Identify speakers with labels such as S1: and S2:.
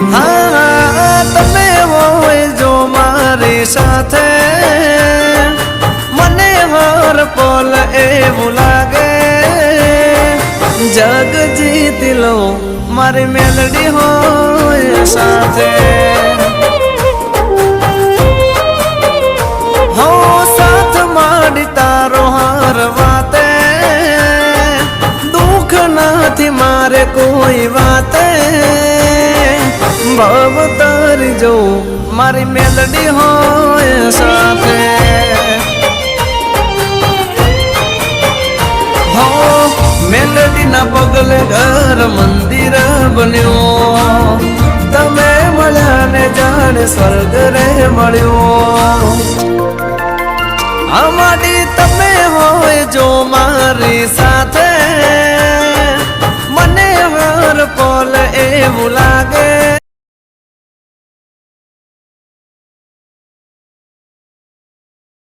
S1: હા તમે હોય જો મારી સાથે મને હર પલ એવું લાગે જગ જીતી લો મારી મેલડી હોય સાથે હો સાથ માંડી તારો હર વાતે દુઃખ નથી મારે કોઈ વાતે ભાવ તારી જો મારી મેલડી હોય સાથે હો મેલડી ના પગલે ઘર મંદિર બન્યો તમે મળ્યા ને જાણે સ્વર્ગ રે મળ્યો અમારી તમે હોય જો મારી સાથે મને હર પલ એવું લાગે